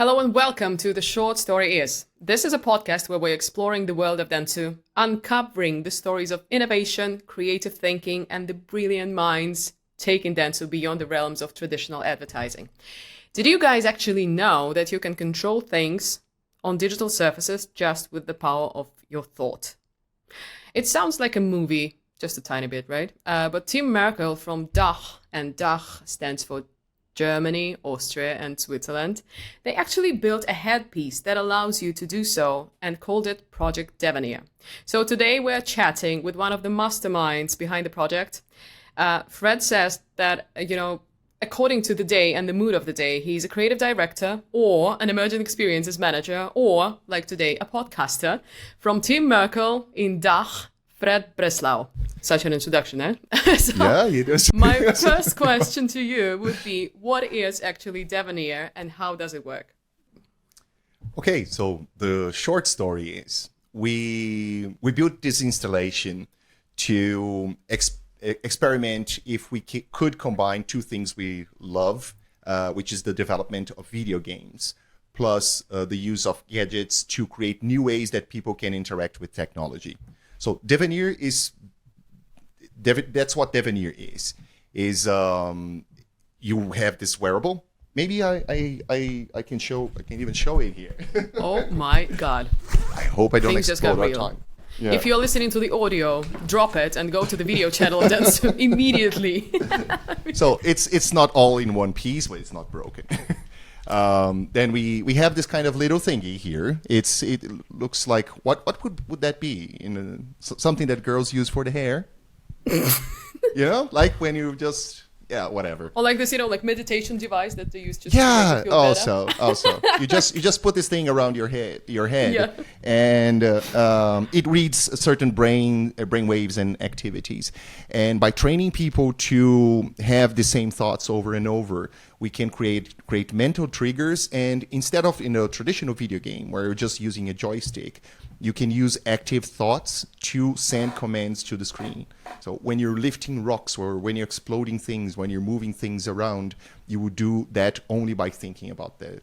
Hello and welcome to The Short Story Is. This is a podcast where we're exploring the world of dentsu, uncovering the stories of innovation, creative thinking, and the brilliant minds taking dentsu beyond the realms of traditional advertising. Did you guys actually know that you can control things on digital surfaces just with the power of your thought? It sounds like a movie, just a tiny bit, right? But Team Merkle from DACH, and DACH stands for Germany, Austria, and Switzerland, they actually built a headpiece that allows you to do so and called it Project DEVENIR. So today we're chatting with one of the masterminds behind the project. Fred says that, according to the day and the mood of the day, he's a creative director or an emerging experiences manager or, like today, a podcaster from Team Merkle in DACH, Fred Breslau. Such an introduction, eh? So yeah, it is. My first question to you would be, what is actually DEVENIR and how does it work? Okay, so the short story is we built this installation to experiment if we could combine two things we love, which is the development of video games, plus the use of gadgets to create new ways that people can interact with technology. So DEVENIR that's what DEVENIR is you have this wearable. Maybe I can even show it here. Oh my God. I hope I don't Things just got explode our real. time. Yeah. If you're listening to the audio, drop it and go to the video channel immediately. So it's not all in one piece, but it's not broken. Then we have this kind of little thingy here. It looks like what would that be? Something that girls use for the hair. Like when you just whatever. Or like this, like meditation device that they use just to make you feel better. also you just put this thing around your head, Yeah. and it reads certain brain waves and activities, and by training people to have the same thoughts over and over, we can create mental triggers. And instead of in a traditional video game where you're just using a joystick, you can use active thoughts to send commands to the screen. So when you're lifting rocks or when you're exploding things, when you're moving things around, you would do that only by thinking about the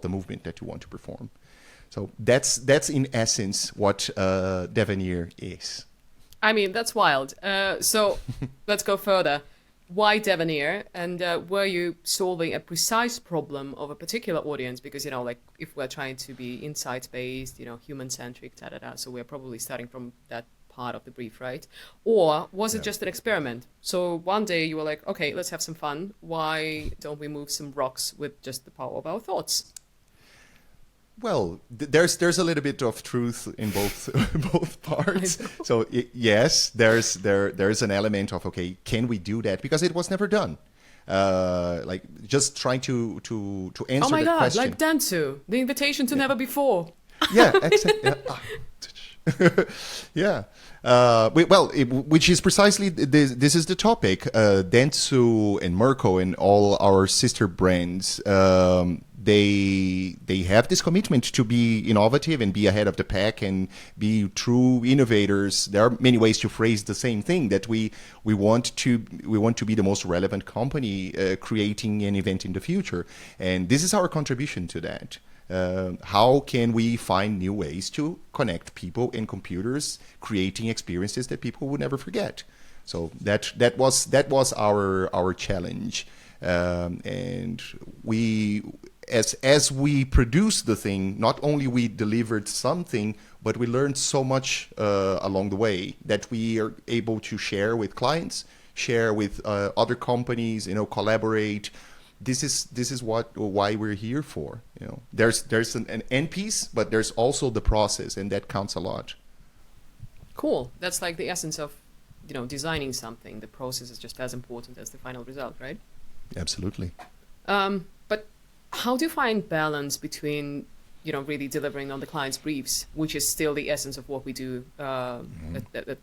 movement that you want to perform. So that's in essence what DEVENIR is. I mean, that's wild. So let's go further. Why DEVENIR? And were you solving a precise problem of a particular audience? Because, if we're trying to be insight-based, human-centric, so we're probably starting from that part of the brief, right? Or was it just an experiment? So one day you were like, okay, let's have some fun. Why don't we move some rocks with just the power of our thoughts? Well, there's a little bit of truth in both parts. So yes, there's an element of, okay, can we do that? Because it was never done. Like just trying to answer that question. Oh my God, like dentsu, the invitation to never before. Yeah, exactly. Yeah. Which is precisely this is the topic. Dentsu and Merkle and all our sister brands, they have this commitment to be innovative and be ahead of the pack and be true innovators. There are many ways to phrase the same thing, that we want to be the most relevant company creating an event in the future, and this is our contribution to that. How can we find new ways to connect people and computers, creating experiences that people would never forget? So that was our challenge, and we, as we produced the thing, not only we delivered something, but we learned so much along the way that we are able to share with clients, share with other companies, collaborate. This is why we're here for. There's an end piece, but there's also the process, and that counts a lot. Cool. That's like the essence of, designing something. The process is just as important as the final result, right? Absolutely. But how do you find balance between, really delivering on the client's briefs, which is still the essence of what we do at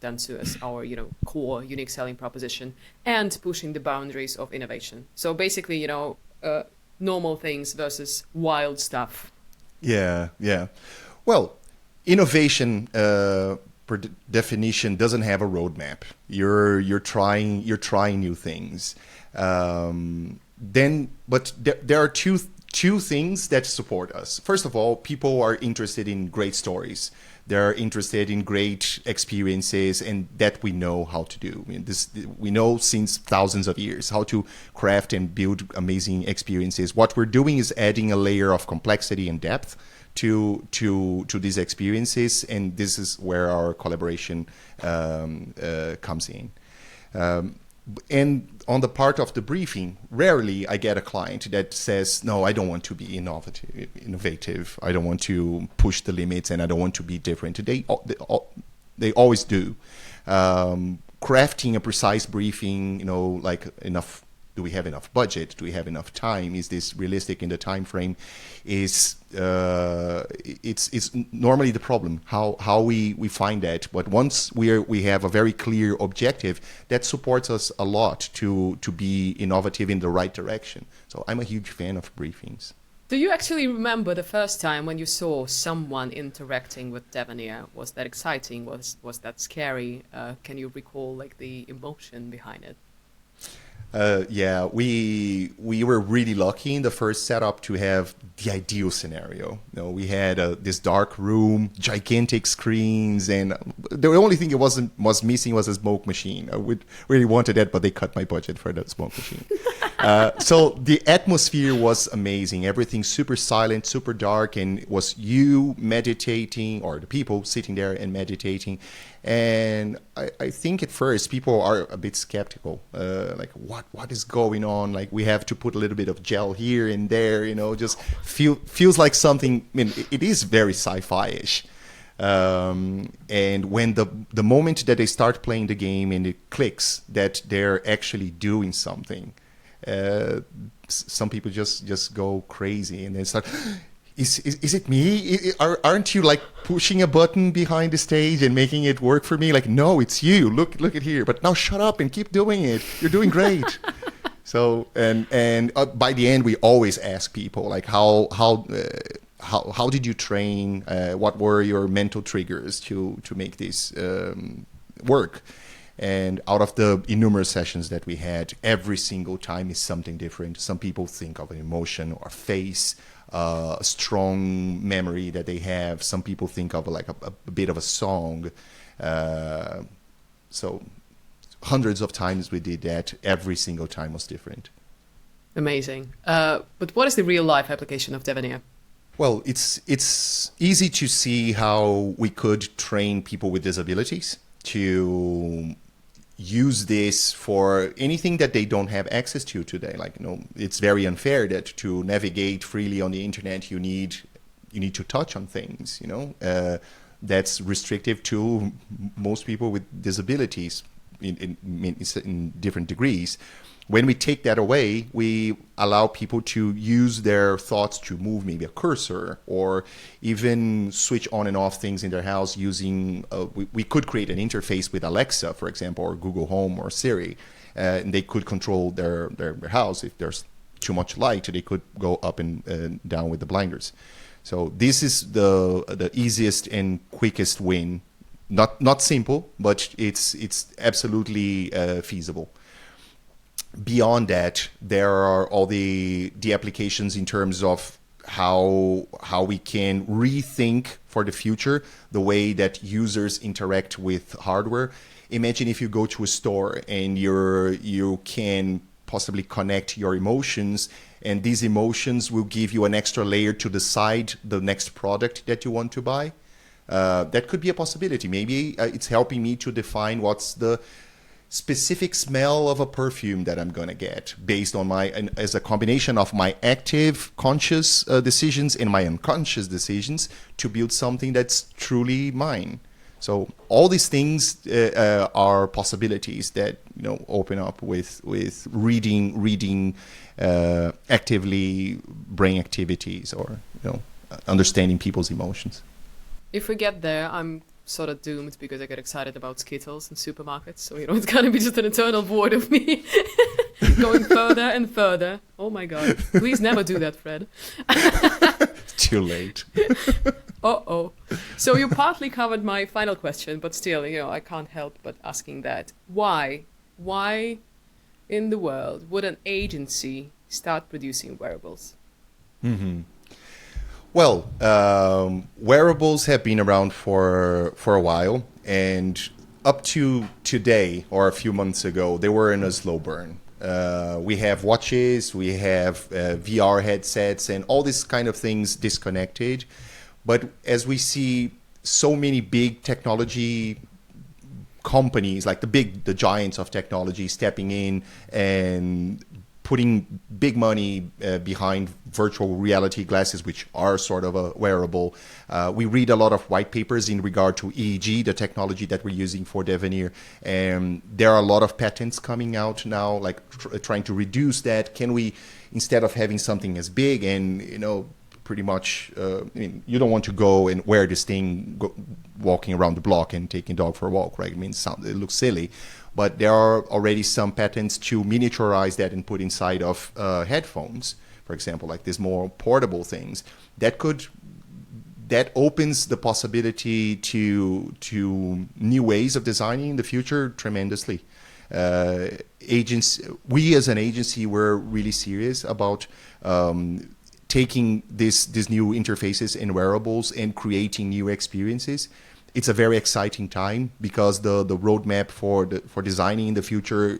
dentsu as our, core unique selling proposition, and pushing the boundaries of innovation? So basically, normal things versus wild stuff. Yeah. Well, innovation per definition doesn't have a roadmap. You're trying new things. But there are two two things that support us. First of all, people are interested in great stories. They're interested in great experiences, and that we know how to do. I mean, we know since thousands of years how to craft and build amazing experiences. What we're doing is adding a layer of complexity and depth to these experiences, and this is where our collaboration comes in. And on the part of the briefing, rarely I get a client that says, no, I don't want to be innovative. I don't want to push the limits, and I don't want to be different. They always do. Crafting a precise briefing, like do we have enough budget? Do we have enough time? Is this realistic in the time frame? It's normally the problem, how we find that. But once we have a very clear objective, that supports us a lot to be innovative in the right direction. So I'm a huge fan of briefings. Do you actually remember the first time when you saw someone interacting with DEVENIR? Was that exciting? Was that scary? Can you recall like the emotion behind it? Yeah, we were really lucky in the first setup to have the ideal scenario. We had this dark room, gigantic screens, and the only thing it was missing was a smoke machine. I would really wanted that, but they cut my budget for that smoke machine. So the atmosphere was amazing. Everything super silent, super dark, and it was you meditating, or the people sitting there and meditating. And I think at first people are a bit skeptical, like what is going on? Like we have to put a little bit of gel here and there, just feels like something. I mean, it is very sci-fi-ish. And when the moment that they start playing the game and it clicks that they're actually doing something, some people just go crazy and they start. Is it me? Aren't you like pushing a button behind the stage and making it work for me? Like, no, it's you. Look at here. But now shut up and keep doing it. You're doing great. So and by the end, we always ask people like how did you train? What were your mental triggers to make this work? And out of the innumerable sessions that we had, every single time is something different. Some people think of an emotion or face. A strong memory that they have. Some people think of like a bit of a song. So hundreds of times we did that. Every single time was different. Amazing. But what is the real life application of DEVENIR? Well, it's easy to see how we could train people with disabilities to use this for anything that they don't have access to today. Like, it's very unfair that to navigate freely on the internet, you need to touch on things, that's restrictive to most people with disabilities in different degrees. When we take that away, we allow people to use their thoughts to move maybe a cursor or even switch on and off things in their house using, we could create an interface with Alexa, for example, or Google Home or Siri, and they could control their house. If there's too much light, they could go up and down with the blinders. So this is the easiest and quickest win. Not simple, but it's absolutely feasible. Beyond that, there are all the applications in terms of how we can rethink for the future the way that users interact with hardware. Imagine if you go to a store and you can possibly connect your emotions, and these emotions will give you an extra layer to decide the next product that you want to buy. That could be a possibility. Maybe it's helping me to define what's the specific smell of a perfume that I'm going to get based on as a combination of my active conscious decisions and my unconscious decisions to build something that's truly mine. So all these things are possibilities that open up with reading actively brain activities or understanding people's emotions. If we get there, I'm sort of doomed because I get excited about Skittles and supermarkets. So, it's going to be just an eternal void of me going further and further. Oh my God. Please never do that, Fred. Too late. Uh-oh. So you partly covered my final question, but still, I can't help but asking that. Why in the world would an agency start producing wearables? Well, wearables have been around for a while, and up to today or a few months ago, they were in a slow burn. We have watches, we have VR headsets, and all these kind of things disconnected. But as we see so many big technology companies, like the giants of technology, stepping in and putting big money behind virtual reality glasses, which are sort of a wearable. We read a lot of white papers in regard to EEG, the technology that we're using for DEVENIR. And there are a lot of patents coming out now, like trying to reduce that. Can we, instead of having something as big and, pretty much, you don't want to go and wear this thing walking around the block and taking dog for a walk, right? It looks silly. But there are already some patents to miniaturize that and put inside of headphones, for example, like these more portable things. That opens the possibility to new ways of designing in the future tremendously. We as an agency were really serious about taking these new interfaces and wearables and creating new experiences. It's a very exciting time because the roadmap for designing in the future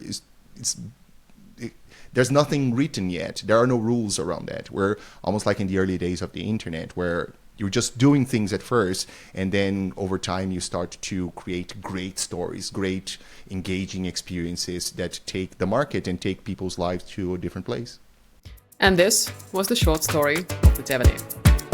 there's nothing written yet. There are no rules around that. We're almost like in the early days of the internet, where you're just doing things at first, and then over time you start to create great stories, great engaging experiences that take the market and take people's lives to a different place. And this was the short story of the DEVENIR.